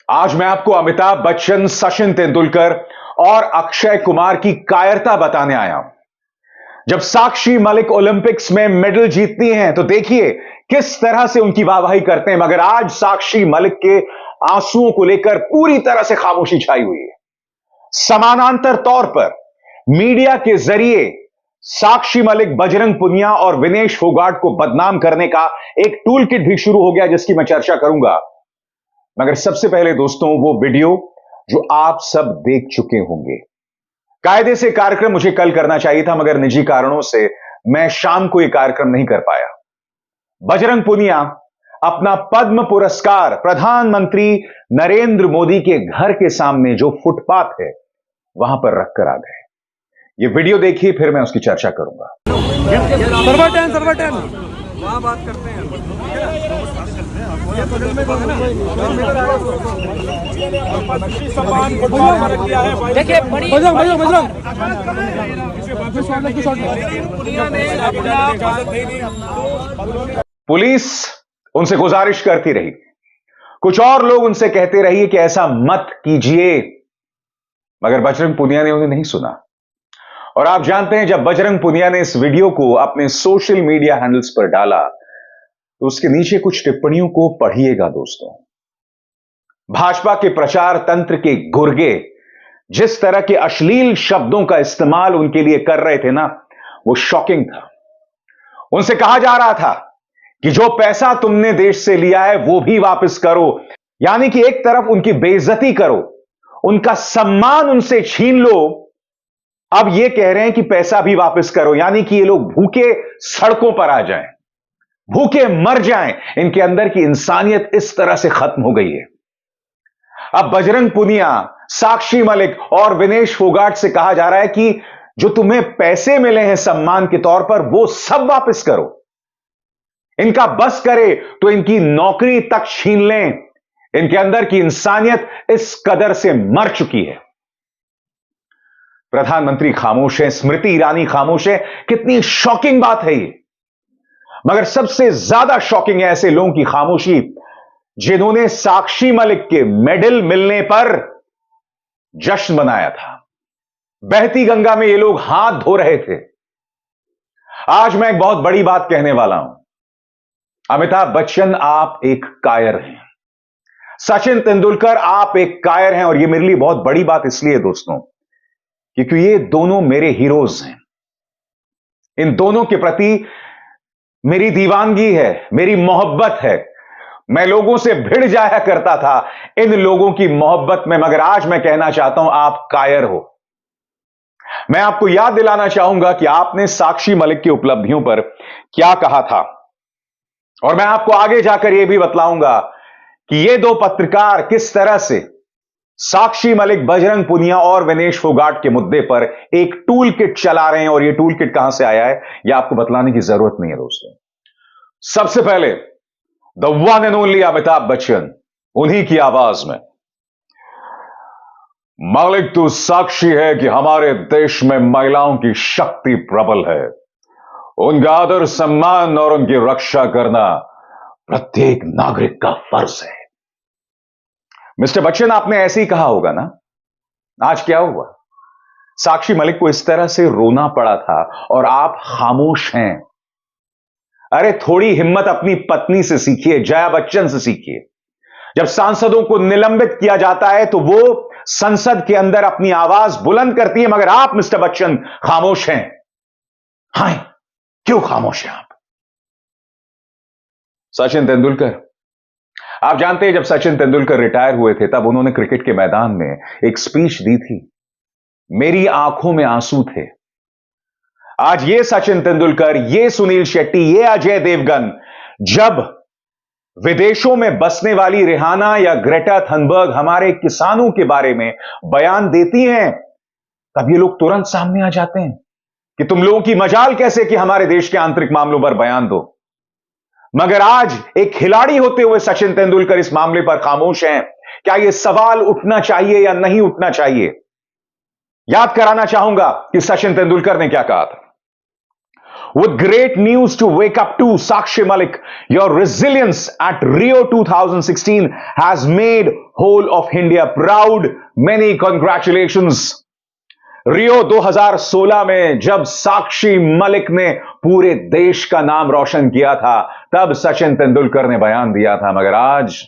आज मैं आपको अमिताभ बच्चन, सचिन तेंदुलकर और अक्षय कुमार की कायरता बताने आया हूं। जब साक्षी मलिक ओलंपिक्स में मेडल जीतती हैं तो देखिए किस तरह से उनकी वाहवाही करते हैं, मगर आज साक्षी मलिक के आंसुओं को लेकर पूरी तरह से खामोशी छाई हुई है। समानांतर तौर पर मीडिया के जरिए साक्षी मलिक, बजरंग पुनिया और विनेश फोगाट को बदनाम करने का एक टूल किट भी शुरू हो गया, जिसकी मैं चर्चा करूंगा। मगर सबसे पहले दोस्तों, वो वीडियो जो आप सब देख चुके होंगे। कायदे से कार्यक्रम मुझे कल करना चाहिए था, मगर निजी कारणों से मैं शाम को यह कार्यक्रम नहीं कर पाया। बजरंग पुनिया अपना पद्म पुरस्कार प्रधानमंत्री नरेंद्र मोदी के घर के सामने जो फुटपाथ है वहां पर रखकर आ गए। ये वीडियो देखिए, फिर मैं उसकी चर्चा करूंगा। वहाँ बात करते हैं। देखिए पुलिस उनसे गुजारिश करती रही, कुछ और लोग उनसे कहते रहिए कि ऐसा मत कीजिए, मगर बजरंग पुनिया ने उन्हें नहीं सुना। और आप जानते हैं, जब बजरंग पुनिया ने इस वीडियो को अपने सोशल मीडिया हैंडल्स पर डाला तो उसके नीचे कुछ टिप्पणियों को पढ़िएगा दोस्तों। भाजपा के प्रचार तंत्र के गुर्गे जिस तरह के अश्लील शब्दों का इस्तेमाल उनके लिए कर रहे थे ना, वो शॉकिंग था। उनसे कहा जा रहा था कि जो पैसा तुमने देश से लिया है वो भी वापस करो, यानी कि एक तरफ उनकी बेइज्जती करो, उनका सम्मान उनसे छीन लो। अब ये कह रहे हैं कि पैसा भी वापस करो, यानी कि ये लोग भूखे सड़कों पर आ जाएं, भूखे मर जाएं। इनके अंदर की इंसानियत इस तरह से खत्म हो गई है। अब बजरंग पुनिया, साक्षी मलिक और विनेश फोगाट से कहा जा रहा है कि जो तुम्हें पैसे मिले हैं सम्मान के तौर पर, वो सब वापस करो। इनका बस करे तो इनकी नौकरी तक छीन लें। इनके अंदर की इंसानियत इस कदर से मर चुकी है। प्रधानमंत्री खामोश है, स्मृति ईरानी खामोश है। कितनी शॉकिंग बात है ये। मगर सबसे ज्यादा शॉकिंग है ऐसे लोगों की खामोशी जिन्होंने साक्षी मलिक के मेडल मिलने पर जश्न मनाया था। बहती गंगा में ये लोग हाथ धो रहे थे। आज मैं एक बहुत बड़ी बात कहने वाला हूं। अमिताभ बच्चन, आप एक कायर हैं। सचिन तेंदुलकर, आप एक कायर हैं। और ये मेरे लिए बहुत बड़ी बात इसलिए दोस्तों क्योंकि ये दोनों मेरे हीरोज हैं। इन दोनों के प्रति मेरी दीवानगी है, मेरी मोहब्बत है। मैं लोगों से भिड़ जाया करता था इन लोगों की मोहब्बत में, मगर आज मैं कहना चाहता हूं आप कायर हो। मैं आपको याद दिलाना चाहूंगा कि आपने साक्षी मलिक की उपलब्धियों पर क्या कहा था, और मैं आपको आगे जाकर यह भी बतलाऊंगा कि ये दो पत्रकार किस तरह से साक्षी मलिक, बजरंग पुनिया और विनेश फोगाट के मुद्दे पर एक टूल किट चला रहे हैं। और यह टूल किट कहां से आया है यह आपको बतलाने की जरूरत नहीं है दोस्तों। सबसे पहले the one and only Amitabh Bachchan, उन्हीं की आवाज में। मलिक, तू साक्षी है कि हमारे देश में महिलाओं की शक्ति प्रबल है। उनका आदर, सम्मान और उनकी रक्षा करना प्रत्येक नागरिक का फर्ज है। मिस्टर बच्चन, आपने ऐसे ही कहा होगा ना। आज क्या हुआ? साक्षी मलिक को इस तरह से रोना पड़ा था और आप खामोश हैं। अरे थोड़ी हिम्मत अपनी पत्नी से सीखिए, जया बच्चन से सीखिए। जब सांसदों को निलंबित किया जाता है तो वो संसद के अंदर अपनी आवाज बुलंद करती है, मगर आप मिस्टर बच्चन खामोश हैं। हाय, क्यों खामोश हैं आप? सचिन तेंदुलकर, आप जानते हैं जब सचिन तेंदुलकर रिटायर हुए थे तब उन्होंने क्रिकेट के मैदान में एक स्पीच दी थी। मेरी आंखों में आंसू थे। आज ये सचिन तेंदुलकर, ये सुनील शेट्टी, ये अजय देवगन जब विदेशों में बसने वाली रिहाना या ग्रेटा थनबर्ग हमारे किसानों के बारे में बयान देती हैं, तब ये लोग तुरंत सामने आ जाते हैं कि तुम लोगों की मजाल कैसे कि हमारे देश के आंतरिक मामलों पर बयान दो। मगर आज एक खिलाड़ी होते हुए सचिन तेंदुलकर इस मामले पर खामोश हैं। क्या यह सवाल उठना चाहिए या नहीं उठना चाहिए? याद कराना चाहूंगा कि सचिन तेंदुलकर ने क्या कहा था। with great news to wake up to. Sakshi Malik, your resilience at Rio 2016 has made whole of India proud. Many congratulations. रियो 2016 में जब साक्षी मलिक ने पूरे देश का नाम रोशन किया था, तब सचिन तेंदुलकर ने बयान दिया था, मगर आज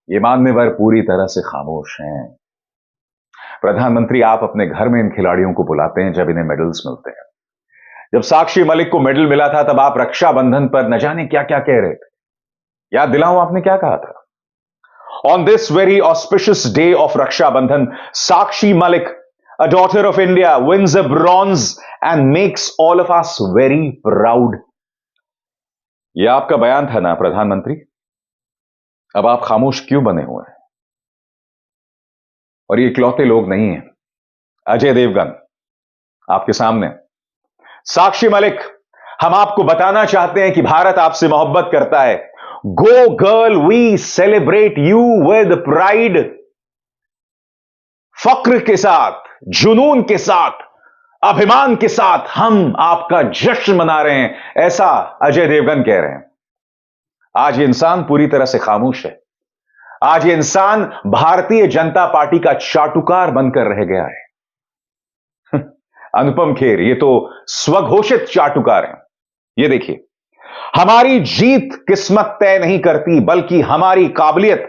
ये मान्यवर पूरी तरह से खामोश हैं। प्रधानमंत्री, आप अपने घर में इन खिलाड़ियों को बुलाते हैं जब इन्हें मेडल्स मिलते हैं। जब साक्षी मलिक को मेडल मिला था तब आप रक्षाबंधन पर न जाने क्या क्या कह रहे थे। याद दिलाऊं आपने क्या कहा था? On this very auspicious day of Rakshabandhan, Sakshi Malik, a daughter of India, wins a bronze and makes all of us very proud. यह आपका बयान था ना प्रधानमंत्री? अब आप खामोश क्यों बने हुए हैं? और ये इकलौते लोग नहीं हैं। अजय देवगन आपके सामने, साक्षी मलिक, हम आपको बताना चाहते हैं कि भारत आपसे मोहब्बत करता है। Go girl, we celebrate you with pride. फक्र के साथ, जुनून के साथ, अभिमान के साथ हम आपका जश्न मना रहे हैं, ऐसा अजय देवगन कह रहे हैं। आज ये इंसान पूरी तरह से खामोश है। आज ये इंसान भारतीय जनता पार्टी का चाटुकार बनकर रह गया है। अनुपम खेर ये तो स्वघोषित चाटुकार हैं। ये देखिए, हमारी जीत किस्मत तय नहीं करती, बल्कि हमारी काबिलियत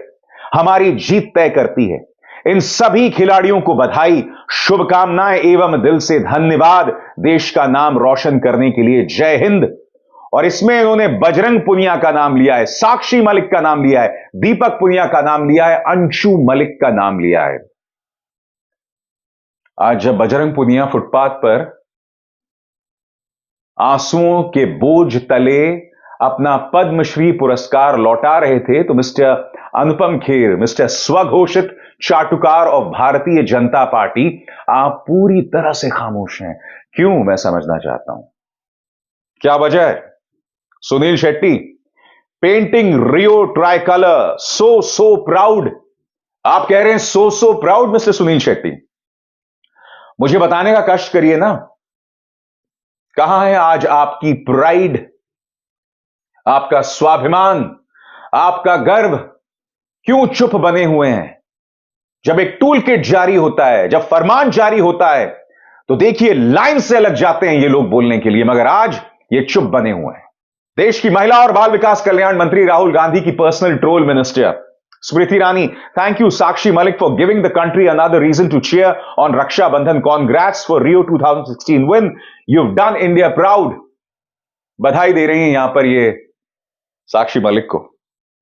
हमारी जीत तय करती है। इन सभी खिलाड़ियों को बधाई, शुभकामनाएं एवं दिल से धन्यवाद। देश का नाम रोशन करने के लिए जय हिंद। और इसमें इन्होंने बजरंग पुनिया का नाम लिया है, साक्षी मलिक का नाम लिया है, दीपक पुनिया का नाम लिया है, अंशु मलिक का नाम लिया है। आज जब बजरंग पुनिया फुटपाथ पर आंसुओं के बोझ तले अपना पद्मश्री पुरस्कार लौटा रहे थे, तो मिस्टर अनुपम खेर, मिस्टर स्वघोषित चाटुकार ऑफ भारतीय जनता पार्टी, आप पूरी तरह से खामोश हैं। क्यों, मैं समझना चाहता हूं। क्या वजह है? सुनील शेट्टी, पेंटिंग रियो ट्राई कलर, सो प्राउड। आप कह रहे हैं so proud mister Sunil Shetty. मुझे बताने का कष्ट करिए ना, कहां है आज आपकी प्राइड, आपका स्वाभिमान, आपका गर्व? क्यों चुप बने हुए हैं? जब एक टूल किट जारी होता है, जब फरमान जारी होता है, तो देखिए लाइन से लग जाते हैं ये लोग बोलने के लिए, मगर आज ये चुप बने हुए हैं। देश की महिला और बाल विकास कल्याण मंत्री राहुल गांधी की personal troll minister Smriti Irani, thank you Sakshi Malik for giving the country another reason to cheer on Raksha Bandhan. Congrats for Rio 2016 win. You've done India proud. बधाई दे रही हैं यहां पर ये साक्षी मलिक को।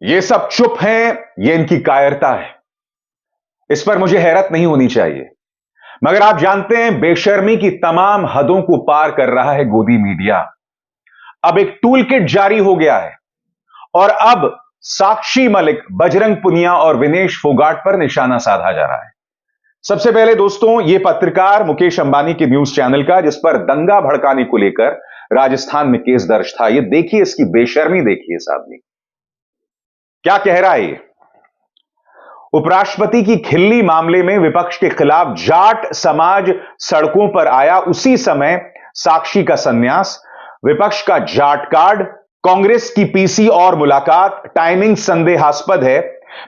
ये सब चुप हैं, ये इनकी कायरता है। इस पर मुझे हैरत नहीं होनी चाहिए, मगर आप जानते हैं बेशर्मी की तमाम हदों को पार कर रहा है गोदी मीडिया। अब एक टूल किट जारी हो गया है और अब साक्षी मलिक, बजरंग पुनिया और विनेश फोगाट पर निशाना साधा जा रहा है। सबसे पहले दोस्तों, यह पत्रकार मुकेश अंबानी के न्यूज चैनल का, जिस पर दंगा भड़काने को लेकर राजस्थान में केस दर्ज था, ये देखिए इसकी बेशर्मी, देखिए इस आदमी क्या कह रहा है। उपराष्ट्रपति की खिल्ली मामले में विपक्ष के खिलाफ जाट समाज सड़कों पर आया, उसी समय साक्षी का संन्यास, विपक्ष का जाट कार्ड, कांग्रेस की पीसी और मुलाकात, टाइमिंग संदेहास्पद है।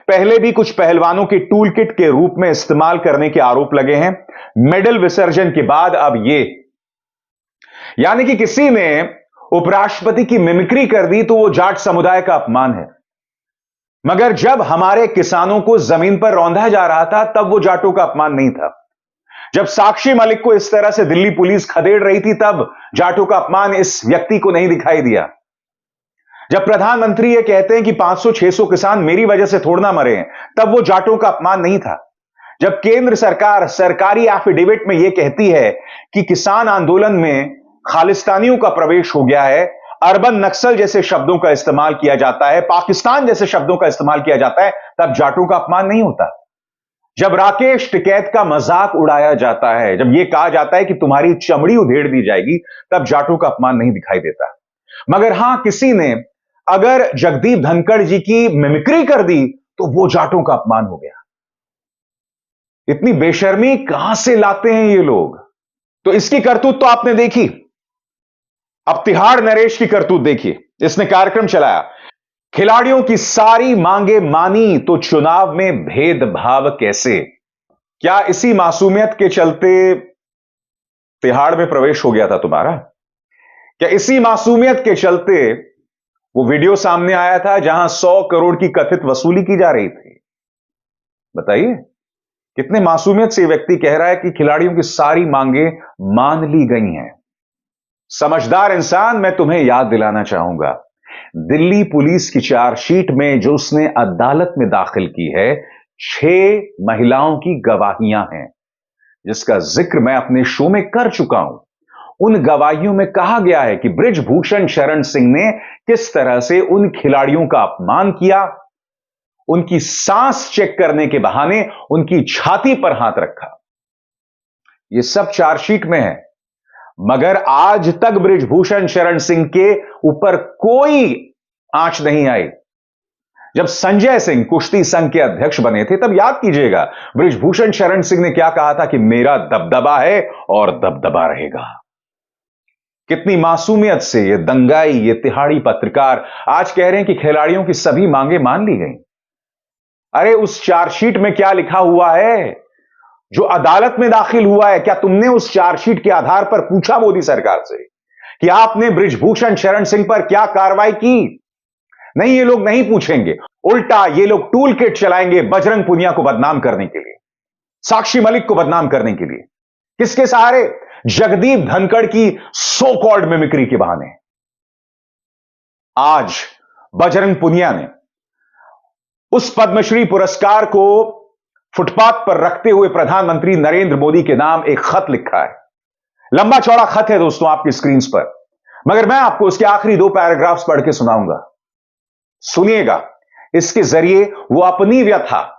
पहले भी कुछ पहलवानों के टूल किट के रूप में इस्तेमाल करने के आरोप लगे हैं। मेडल विसर्जन के बाद अब ये, यानी कि किसी ने उपराष्ट्रपति की मिमिक्री कर दी तो वो जाट समुदाय का अपमान है, मगर जब हमारे किसानों को जमीन पर रौंदा जा रहा था तब वो जाटों का अपमान नहीं था। जब साक्षी मलिक को इस तरह से दिल्ली पुलिस खदेड़ रही थी तब जाटों का अपमान इस व्यक्ति को नहीं दिखाई दिया। जब प्रधानमंत्री ये कहते हैं कि 500-600 किसान मेरी वजह से थोड़ा ना मरे हैं, तब वो जाटों का अपमान नहीं था। जब केंद्र सरकार सरकारी एफिडेविट में यह कहती है कि किसान आंदोलन में खालिस्तानियों का प्रवेश हो गया है, अर्बन नक्सल जैसे शब्दों का इस्तेमाल किया जाता है, पाकिस्तान जैसे शब्दों का इस्तेमाल किया जाता है, तब जाटों का अपमान नहीं होता। जब राकेश टिकैत का मजाक उड़ाया जाता है, जब यह कहा जाता है कि तुम्हारी चमड़ी उधेड़ दी जाएगी, तब जाटों का अपमान नहीं दिखाई देता। मगर हां, किसी ने अगर जगदीप धनखड़ जी की मिमिक्री कर दी तो वो जाटों का अपमान हो गया। इतनी बेशर्मी कहां से लाते हैं ये लोग? तो इसकी करतूत तो आपने देखी। अब तिहाड़ नरेश की करतूत देखिए। इसने कार्यक्रम चलाया, खिलाड़ियों की सारी मांगे मानी तो चुनाव में भेदभाव कैसे। क्या इसी मासूमियत के चलते तिहाड़ में प्रवेश हो गया था तुम्हारा? क्या इसी मासूमियत के चलते वो वीडियो सामने आया था जहां 100 करोड़ की कथित वसूली की जा रही थी? बताइए, कितने मासूमियत से व्यक्ति कह रहा है कि खिलाड़ियों की सारी मांगे मान ली गई हैं। समझदार इंसान, मैं तुम्हें याद दिलाना चाहूंगा, दिल्ली पुलिस की चार्जशीट में जो उसने अदालत में दाखिल की है, 6 महिलाओं की गवाहियां हैं, जिसका जिक्र मैं अपने शो में कर चुका हूं। उन गवाहियों में कहा गया है कि बृजभूषण शरण सिंह ने किस तरह से उन खिलाड़ियों का अपमान किया, उनकी सांस चेक करने के बहाने उनकी छाती पर हाथ रखा। यह सब चार्जशीट में है, मगर आज तक बृजभूषण शरण सिंह के ऊपर कोई आंच नहीं आई। जब संजय सिंह कुश्ती संघ के अध्यक्ष बने थे, तब याद कीजिएगा बृजभूषण शरण सिंह ने क्या कहा था कि मेरा दबदबा है और दबदबा रहेगा। कितनी मासूमियत से ये दंगाई, ये तिहाड़ी पत्रकार आज कह रहे हैं कि खिलाड़ियों की सभी मांगे मान ली गई। अरे उस चार्जशीट में क्या लिखा हुआ है जो अदालत में दाखिल हुआ है? क्या तुमने उस चार्जशीट के आधार पर पूछा मोदी सरकार से कि आपने बृजभूषण शरण सिंह पर क्या कार्रवाई की? नहीं, ये लोग नहीं पूछेंगे। उल्टा ये लोग टूल किट चलाएंगे बजरंग पुनिया को बदनाम करने के लिए, साक्षी मलिक को बदनाम करने के लिए। किसके सहारे? जगदीप धनखड़ की सो कॉल्ड मिमिक्री के बहाने। आज बजरंग पुनिया ने उस पद्मश्री पुरस्कार को फुटपाथ पर रखते हुए प्रधानमंत्री नरेंद्र मोदी के नाम एक खत लिखा है। लंबा चौड़ा खत है दोस्तों आपकी स्क्रीन पर, मगर मैं आपको उसके आखिरी 2 पैराग्राफ्स पढ़ के सुनाऊंगा। सुनिएगा, इसके जरिए वो अपनी व्यथा,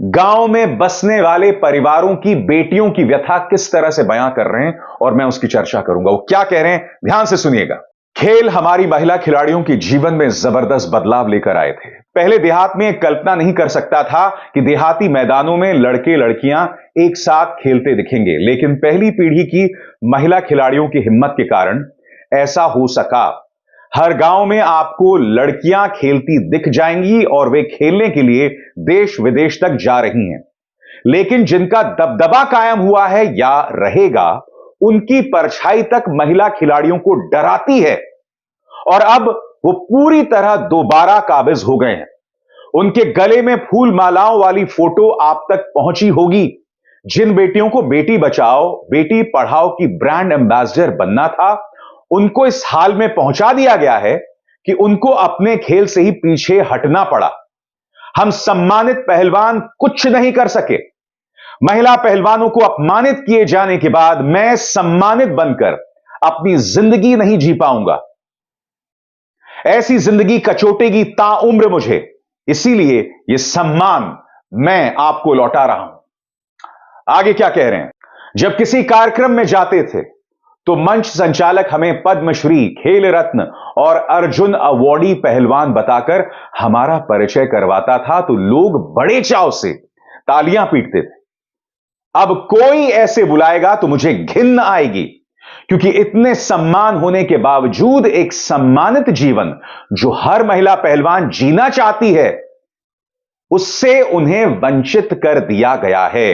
गांव में बसने वाले परिवारों की बेटियों की व्यथा किस तरह से बयां कर रहे हैं, और मैं उसकी चर्चा करूंगा। वो क्या कह रहे हैं, ध्यान से सुनिएगा। खेल हमारी महिला खिलाड़ियों के जीवन में जबरदस्त बदलाव लेकर आए थे। पहले देहात में कल्पना नहीं कर सकता था कि देहाती मैदानों में लड़के लड़कियां एक साथ खेलते दिखेंगे, लेकिन पहली पीढ़ी की महिला खिलाड़ियों की हिम्मत के कारण ऐसा हो सका। हर गांव में आपको लड़कियां खेलती दिख जाएंगी और वे खेलने के लिए देश विदेश तक जा रही हैं। लेकिन जिनका दबदबा कायम हुआ है या रहेगा, उनकी परछाई तक महिला खिलाड़ियों को डराती है, और अब वो पूरी तरह दोबारा काबिज हो गए हैं। उनके गले में फूल मालाओं वाली फोटो आप तक पहुंची होगी। जिन बेटियों को बेटी बचाओ बेटी पढ़ाओ की ब्रांड एम्बेसडर बनना था, उनको इस हाल में पहुंचा दिया गया है कि उनको अपने खेल से ही पीछे हटना पड़ा। हम सम्मानित पहलवान कुछ नहीं कर सके। महिला पहलवानों को अपमानित किए जाने के बाद मैं सम्मानित बनकर अपनी जिंदगी नहीं जी पाऊंगा। ऐसी जिंदगी कचोटेगी ताउम्र मुझे, इसीलिए यह सम्मान मैं आपको लौटा रहा हूं। आगे क्या कह रहे हैं, जब किसी कार्यक्रम में जाते थे तो मंच संचालक हमें पद्मश्री, खेल रत्न और अर्जुन अवॉर्डी पहलवान बताकर हमारा परिचय करवाता था तो लोग बड़े चाव से तालियां पीटते थे। अब कोई ऐसे बुलाएगा तो मुझे घिन आएगी, क्योंकि इतने सम्मान होने के बावजूद एक सम्मानित जीवन जो हर महिला पहलवान जीना चाहती है, उससे उन्हें वंचित कर दिया गया है।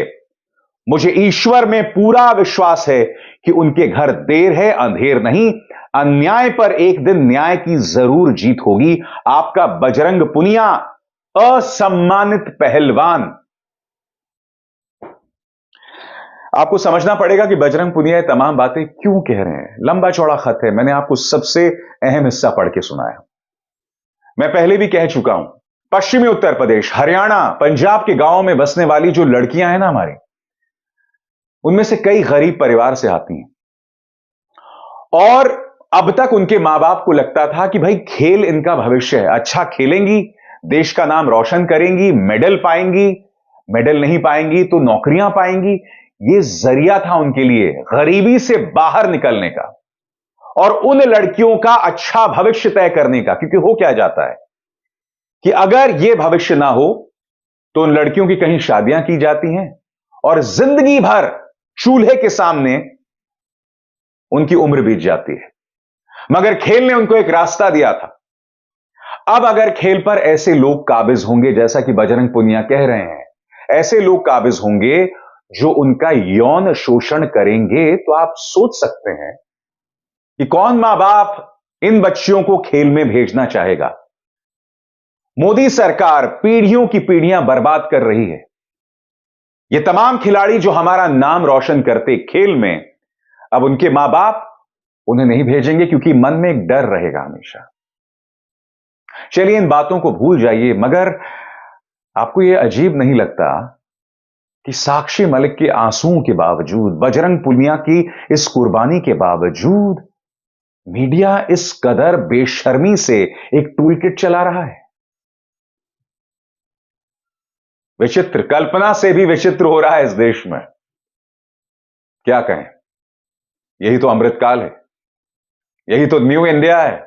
मुझे ईश्वर में पूरा विश्वास है कि उनके घर देर है अंधेर नहीं। अन्याय पर एक दिन न्याय की जरूर जीत होगी। आपका बजरंग पुनिया, असम्मानित पहलवान। आपको समझना पड़ेगा कि बजरंग पुनिया ये तमाम बातें क्यों कह रहे हैं। लंबा चौड़ा खत है, मैंने आपको सबसे अहम हिस्सा पढ़ के सुनाया। मैं पहले भी कह चुका हूं, पश्चिमी उत्तर प्रदेश, हरियाणा, पंजाब के गांवों में बसने वाली जो लड़कियां हैं ना हमारी, उनमें से कई गरीब परिवार से आती हैं, और अब तक उनके मां बाप को लगता था कि भाई खेल इनका भविष्य है, अच्छा खेलेंगी, देश का नाम रोशन करेंगी, मेडल पाएंगी, मेडल नहीं पाएंगी तो नौकरियां पाएंगी। यह जरिया था उनके लिए गरीबी से बाहर निकलने का और उन लड़कियों का अच्छा भविष्य तय करने का। क्योंकि हो क्या जाता है कि अगर यह भविष्य ना हो तो उन लड़कियों की कहीं शादियां की जाती हैं और जिंदगी भर चूल्हे के सामने उनकी उम्र बीत जाती है। मगर खेल ने उनको एक रास्ता दिया था। अब अगर खेल पर ऐसे लोग काबिज होंगे, जैसा कि बजरंग पुनिया कह रहे हैं, ऐसे लोग काबिज होंगे जो उनका यौन शोषण करेंगे, तो आप सोच सकते हैं कि कौन मां बाप इन बच्चियों को खेल में भेजना चाहेगा। मोदी सरकार पीढ़ियों की पीढ़ियां बर्बाद कर रही है। ये तमाम खिलाड़ी जो हमारा नाम रोशन करते खेल में, अब उनके मां बाप उन्हें नहीं भेजेंगे, क्योंकि मन में एक डर रहेगा हमेशा। चलिए इन बातों को भूल जाइए, मगर आपको यह अजीब नहीं लगता कि साक्षी मलिक के आंसुओं के बावजूद, बजरंग पुनिया की इस कुर्बानी के बावजूद, मीडिया इस कदर बेशर्मी से एक टूल किट चला रहा है? विचित्र, कल्पना से भी विचित्र हो रहा है इस देश में। क्या कहें, यही तो अमृतकाल है, यही तो न्यू इंडिया है।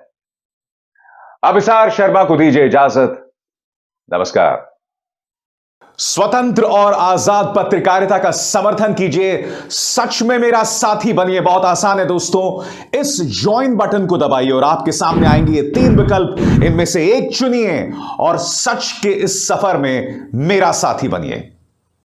अभिसार शर्मा को दीजिए इजाजत। नमस्कार। स्वतंत्र और आजाद पत्रकारिता का समर्थन कीजिए, सच में मेरा साथी बनिए। बहुत आसान है दोस्तों, इस ज्वाइन बटन को दबाइए और आपके सामने आएंगे ये 3 विकल्प, इनमें से एक चुनिए और सच के इस सफर में मेरा साथी बनिए।